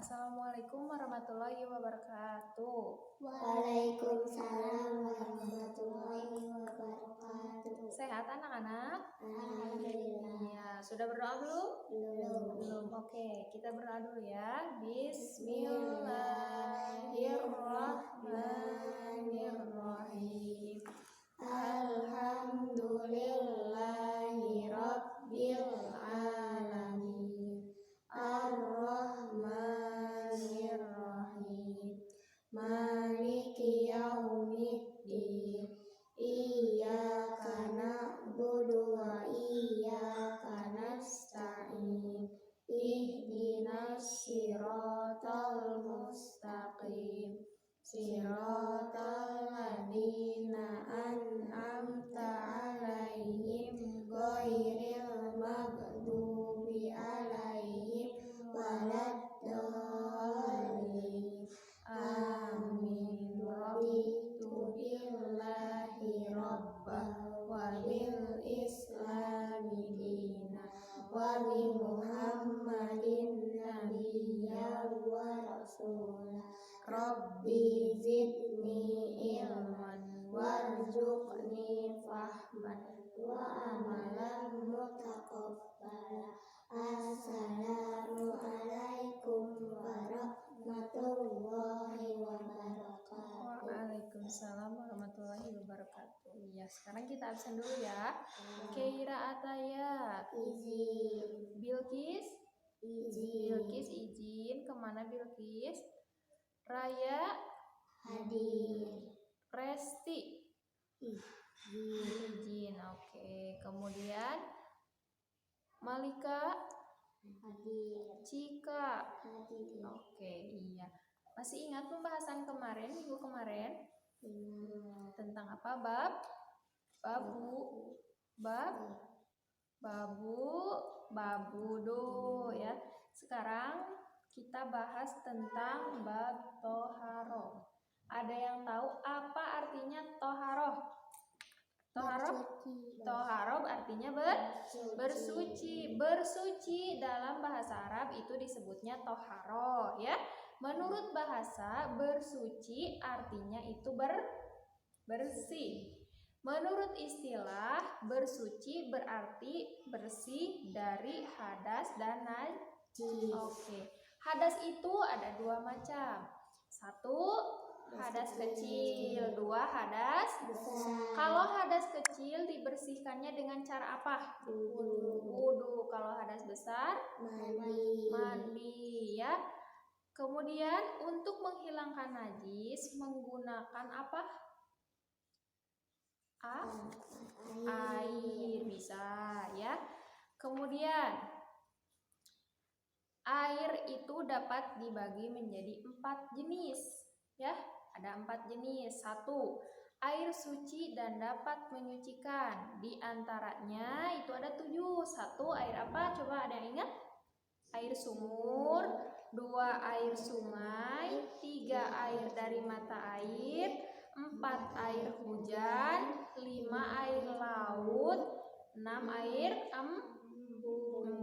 Assalamualaikum warahmatullahi wabarakatuh. Waalaikumsalam warahmatullahi wabarakatuh. Sehat anak-anak? Alhamdulillah. Iya, sudah berdoa belum? Belum. Oke, kita berdoa dulu ya. Bismillahirrahmanirrahim. Alhamdulillahi rabbil alamin. Ar-Rahmanir-Rahim. Maliki yaumiddin. Iyyaka na'budu wa iyyaka nasta'in. Ihdinas siratal mustaqim. Siratal ladzina an'amta 'alaihim ghairil maghdubi 'alaihim waladdallin. Amin. Raditu billahi rabbah wa bil islami dina wa bi Muhammadin nabiyya wa rasulah. Rabbi zidni ilman warzuqni fahman wa amalan mutaqabbala. Assalamu alaikum warahmatullahi wabarakatuh. Waalaikumsalam warahmatullahi wabarakatuh. Ya, sekarang kita absen dulu ya. Keira Ataya. Izin. Bilkis. Izin. Bilkis izin. Kemana Bilkis? Raya. Hadir. Resti. Izin. Oke. Kemudian Malika. Hadir. Cika. Hadir. Oke, iya. Masih ingat pembahasan kemarin, minggu kemarin? Tentang apa, Bab? Babudo ya. Sekarang kita bahas tentang bab toharoh. Ada yang tahu apa artinya toharoh? Toharoh artinya bersuci. Bersuci dalam bahasa Arab itu disebutnya toharoh ya. Menurut bahasa, bersuci artinya itu bersih. Menurut istilah, bersuci berarti bersih dari hadas dan najis. Oke. Hadas itu ada dua macam. Satu, hadas kecil. Dua, hadas besar. Kalau hadas kecil dibersihkannya dengan cara apa? Wudu. Kalau hadas besar, mandi ya. Kemudian untuk menghilangkan najis menggunakan apa? Air bisa ya. Kemudian air itu dapat dibagi menjadi 4 jenis ya. Ada 4 jenis. 1. Air suci dan dapat menyucikan. Di antaranya itu ada 7. 1. Air apa? Coba ada yang ingat? Air sumur. 2. Air sungai. 3. Air dari mata air. 4. Air hujan. 5. Air laut. 6. Air embun.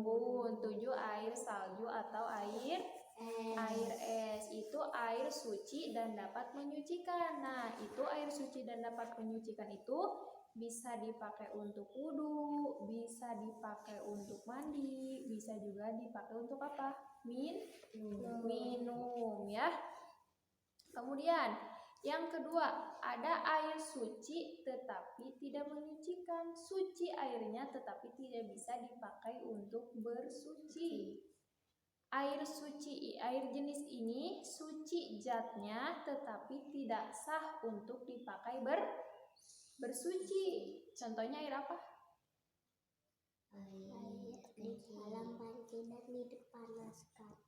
7. Air salju atau air es. Itu air suci dan dapat menyucikan. Nah, itu air suci dan dapat menyucikan itu bisa dipakai untuk wudu, bisa dipakai untuk mandi, bisa juga dipakai untuk apa? Minum ya. Kemudian yang kedua, ada air suci tetapi tidak menyucikan. Suci airnya tetapi tidak bisa dipakai untuk bersuci. Air suci, air jenis ini suci zatnya tetapi tidak sah untuk dipakai bersuci. Contohnya air apa? Air di dalam panci dan di depan naskah.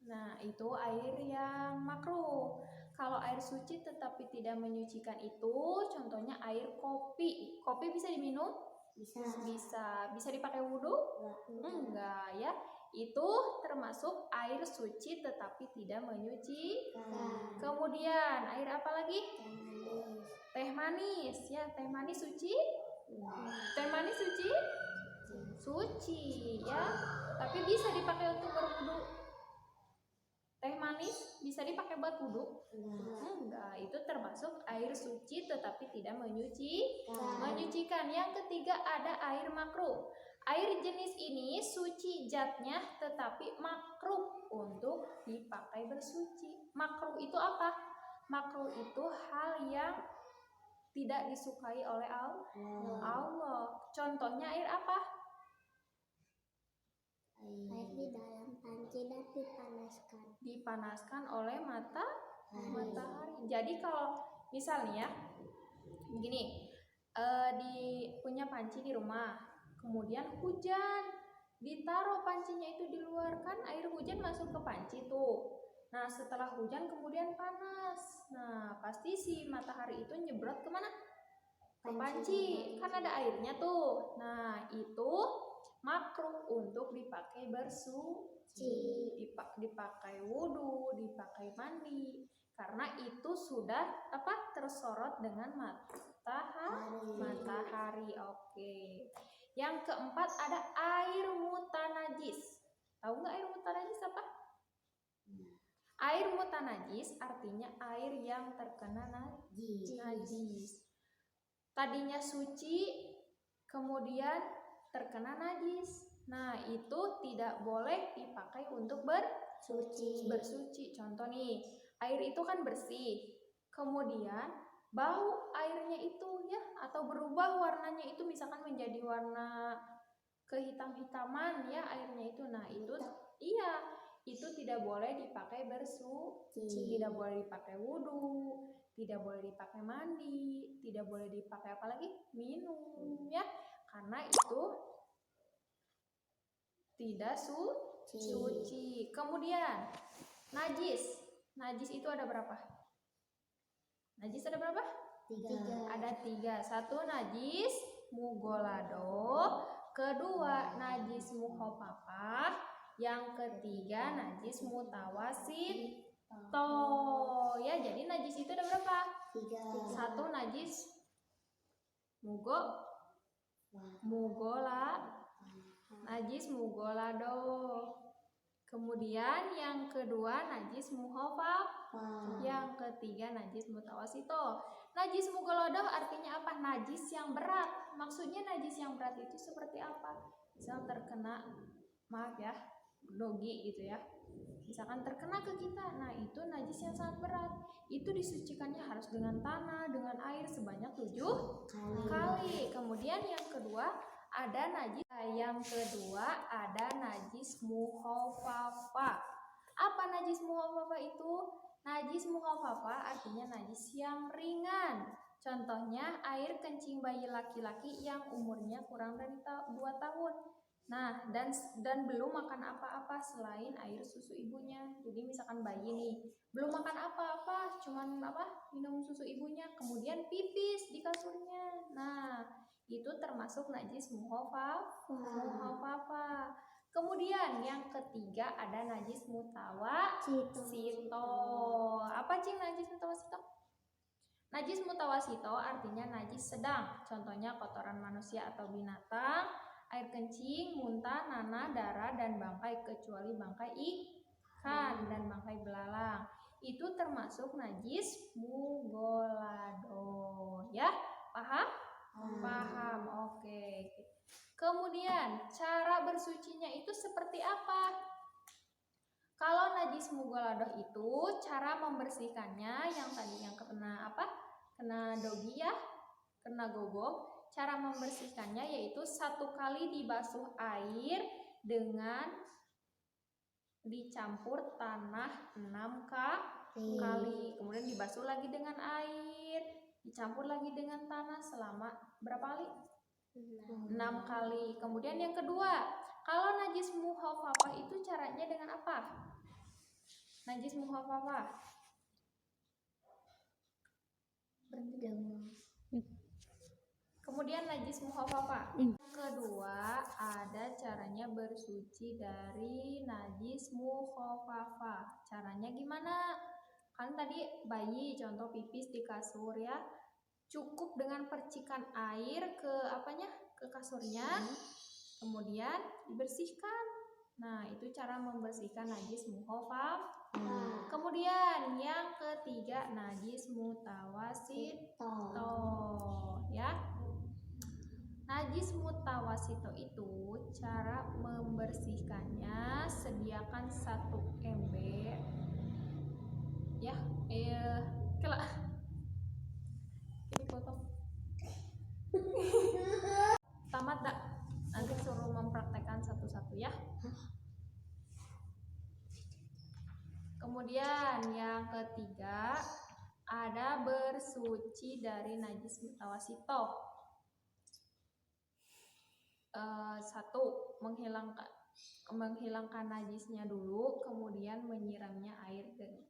Nah, itu air yang makruh. Kalau air suci tetapi tidak menyucikan itu, contohnya air kopi. Kopi bisa diminum? Bisa. Bisa dipakai wudhu? Enggak ya. Itu termasuk air suci tetapi tidak menyucikan. Kemudian air apa lagi? Teh manis. Ya, teh manis suci? Teh manis suci? Suci ya. Tapi bisa dipakai untuk berwudhu. Teh manis manis bisa dipakai buat wudhu? Enggak, itu termasuk air suci tetapi tidak menyucikan. Yang ketiga ada air makruh. Air jenis ini suci zatnya tetapi makruh untuk dipakai bersuci. Makruh itu apa? Makruh itu hal yang tidak disukai oleh Allah. Contohnya air apa? Air di dalam panci dan Dipanaskan oleh matahari. Jadi kalau misalnya begini, punya panci di rumah, kemudian hujan, ditaruh pancinya itu di luar, kan air hujan masuk ke panci tuh. Nah setelah hujan kemudian panas, nah pasti si matahari itu nyebrot kemana? Ke panci, kan ada airnya tuh. Nah itu makruh untuk dipakai bersuci, dipakai wudhu, dipakai mandi, karena itu sudah tersorot dengan matahari. Oke. Yang keempat ada air mutanajis. Tahu nggak air mutanajis apa? Air mutanajis artinya air yang terkena najis. Tadinya suci, kemudian terkena najis. Nah, itu tidak boleh dipakai untuk bersuci. Contoh nih, air itu kan bersih. Kemudian bau airnya itu ya, atau berubah warnanya itu misalkan menjadi warna kehitam-hitaman ya airnya itu. Nah, itu tidak boleh dipakai bersuci, tidak boleh dipakai wudhu, tidak boleh dipakai mandi, tidak boleh dipakai apa lagi? Minum ya. Karena itu tidak suci. Kemudian najis. Najis itu ada berapa? Najis ada berapa? 3. Ada 3. 1 najis mugolado, kedua najis mukhafafah, yang ketiga najis mutawasit. Ya, jadi najis itu ada berapa? 3. 1 najis najis mugolado. Kemudian yang kedua najis mukhafafah, yang ketiga najis mutawasito. Najis mugolado artinya apa? Najis yang berat. Maksudnya najis yang berat itu seperti apa? Misal terkena, maaf ya, dogi gitu ya, misalkan terkena ke kita, nah itu najis yang sangat berat. Itu disucikannya harus dengan tanah, dengan air sebanyak 7 kali. Kemudian yang kedua ada najis mukhafafah. Apa najis mukhafafah itu? Najis mukhafafah artinya najis yang ringan. Contohnya air kencing bayi laki-laki yang umurnya kurang dari 2 tahun. Nah, dan belum makan apa-apa selain air susu ibunya. Jadi misalkan bayi nih, belum makan apa-apa, cuman minum susu ibunya, kemudian pipis di kasurnya. Nah, itu termasuk najis mukhafafah. Kemudian yang ketiga ada najis mutawasito. Apa cing najis mutawasito? Najis mutawasito artinya najis sedang. Contohnya kotoran manusia atau binatang, air kencing, muntah, nanah, darah, dan bangkai kecuali bangkai ikan dan bangkai belalang. Itu termasuk najis mugolado. Ya, paham? Paham. Oke. Kemudian cara bersucinya itu seperti apa? Kalau najis mugolado itu cara membersihkannya yang tadi yang kena dogi ya, kena gogok. Cara membersihkannya yaitu 1 kali dibasuh air dengan dicampur tanah 6 kali. Kemudian dibasuh lagi dengan air, dicampur lagi dengan tanah selama berapa kali? 6 kali. Kemudian yang kedua, kalau najis mukhafafah itu caranya dengan apa? Najis mukhafafah. Kemudian najis mukhafafah. Kedua, ada caranya bersuci dari najis mukhafafah. Caranya gimana? Kan tadi bayi contoh pipis di kasur ya. Cukup dengan percikan air ke kasurnya, kemudian dibersihkan. Nah, itu cara membersihkan najis mukhafaf. Kemudian yang ketiga, najis mutawasito, ya. Najis mutawasito itu cara membersihkannya, sediakan 1 ember. Ya, kelak. Ini potong. Tamat tak? Nanti suruh mempraktekkan satu-satu ya. Kemudian yang ketiga ada bersuci dari najis mutawasito. 1. Menghilangkan najisnya dulu, kemudian menyiramnya air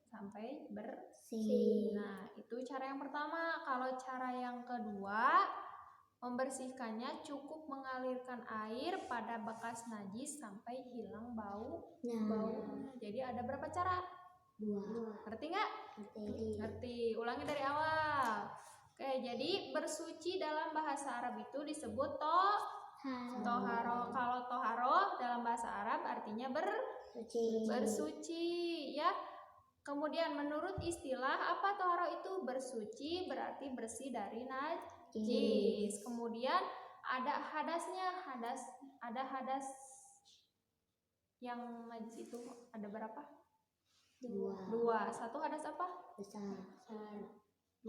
sampai bersih. Nah, itu cara yang pertama. Kalau cara yang kedua, membersihkannya cukup mengalirkan air pada bekas najis sampai hilang baunya. Jadi ada berapa cara? 2. Ngerti nggak? Ngerti. Ulangi dari awal. Oke, jadi bersuci dalam bahasa Arab itu disebut toharo. Kalau toharo dalam bahasa Arab artinya bersuci, ya. Kemudian menurut istilah apa toharo itu? Bersuci berarti bersih dari najis. Kemudian ada hadasnya. Ada hadas yang najis itu ada berapa? 2. 1 hadas apa? Besar. 2?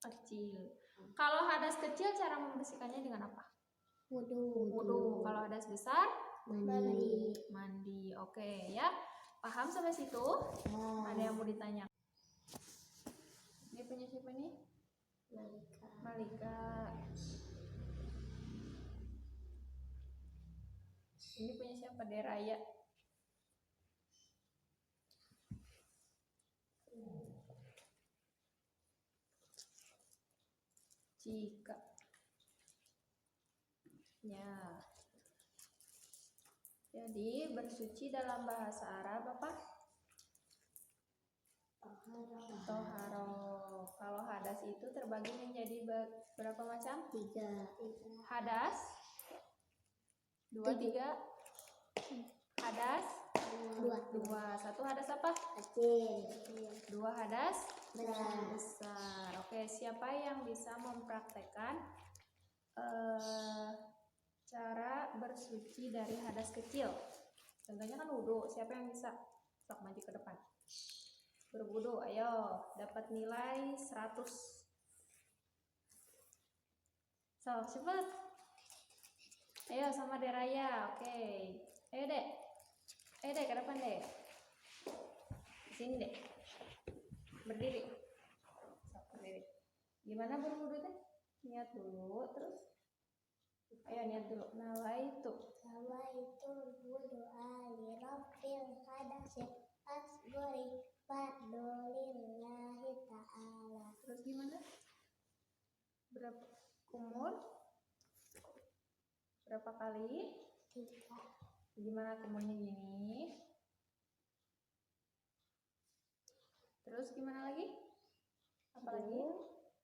Kecil. Kalau hadas kecil cara membersihkannya dengan apa? Wudu. Kalau hadas besar? Mandi. Oke, ya. Paham sampai situ? Ada yang mau ditanya? Ini punya siapa nih? Malika. Ini punya siapa? Deraya. Cika. Ya. Jadi bersuci dalam bahasa Arab apa? Toharo. Kalau hadas itu terbagi menjadi berapa macam? 3. Hadas 2, 3. Hadas 2. 1 hadas apa? Kecil. 2 hadas Besar. Oke, siapa yang bisa mempraktekkan cara bersuci dari hadas kecil? Contohnya kan wudhu. Siapa yang bisa? Sok maju ke depan. Berwudhu, ayo. Dapat nilai 100. Sok, cepat. Ayo sama Deraya. Oke. Ayo, Dek. Ayo, Dek, ke depan, Dek. Sini, Dek. Berdiri. Sok, berdiri. Gimana berwudhu teh? Niat dulu, terus ayo niat dulu. Nawaitu wudu'a li rabbil hadasil asgori fadlillahi ta'ala. Terus gimana? Berapa kumur? Berapa kali? 3. Gimana kumurnya gini? Terus gimana lagi? Apa lagi?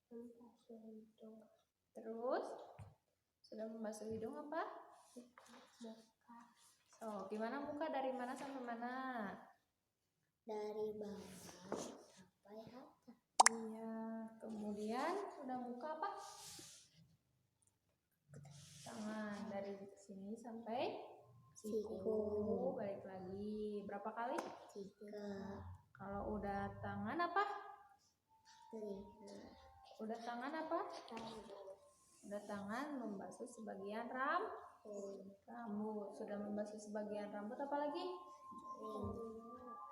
Membasuh hidung. Terus sudah membasuh hidung apa? Muka. So, gimana muka dari mana sampai mana? Dari bawah sampai atas. Iya. Kemudian sudah muka apa? Tangan dari sini sampai siku. Balik lagi. Berapa kali? 3. Kalau udah tangan apa? Telinga. Udah tangan apa? Udah tangan membasuh sebagian rambut. Sudah membasuh sebagian rambut, apa lagi?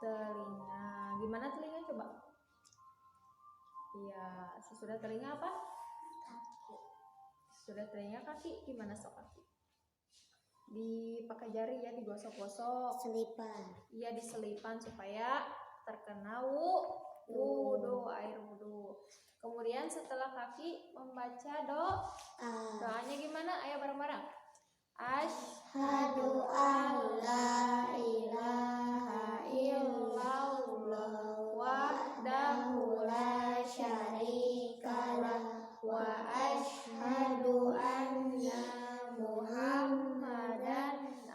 Telinga. Gimana telinga coba? Iya, sesudah telinga apa? Kaki. Sudah telinga kaki, gimana sok kaki? Dipakai jari ya, digosok-gosok. Selipan. Iya, diselipan supaya terkena wudhu, air wudhu. Kemudian setelah kaki membaca doanya gimana? Ayo bareng-bareng. Asyhadu an la ilaha illallah wahdahu la syarikalah wa asyhadu anna Muhammadan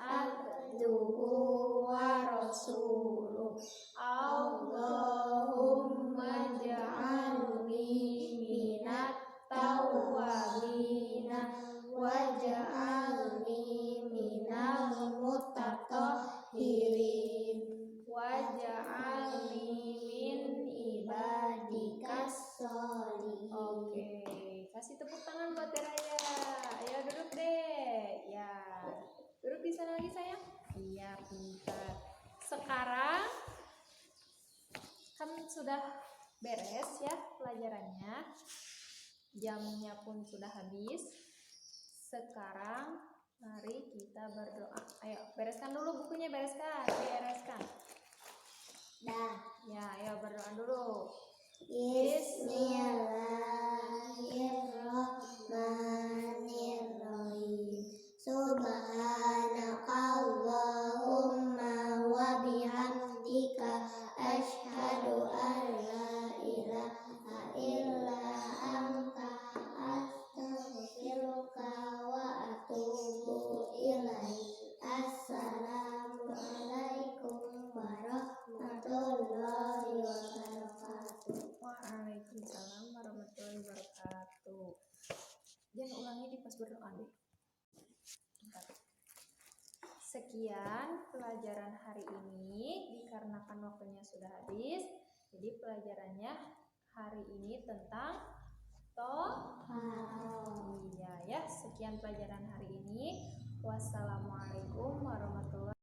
wajhihi. Oke, kasih tepuk tangan buat Deraya. Ayo duduk deh. Ya, duduk di sana lagi sayang. Iya, pintar. Sekarang kan sudah beres ya pelajarannya. Jamnya pun sudah habis. Sekarang mari kita berdoa. Ayo, bereskan dulu bukunya, bereskan. Dah. Ya, ayo berdoa dulu. Bismillahirrahmanirrahim. Subhanakallahumma wa bihamdika asyhadu an la ilaha illa anta astaghfiruka wa atubu ilaik. Assalamualaikum warahmatullahi wabarakatuh. Waalaikumsalam warahmatullahi wabarakatuh. Jangan ulangi di pas berdoa deh. Bentar. Sekian pelajaran hari ini, dikarenakan waktunya sudah habis. Jadi pelajarannya hari ini tentang Iya ya, sekian pelajaran hari ini. Wassalamualaikum warahmatullahi wabarakatuh.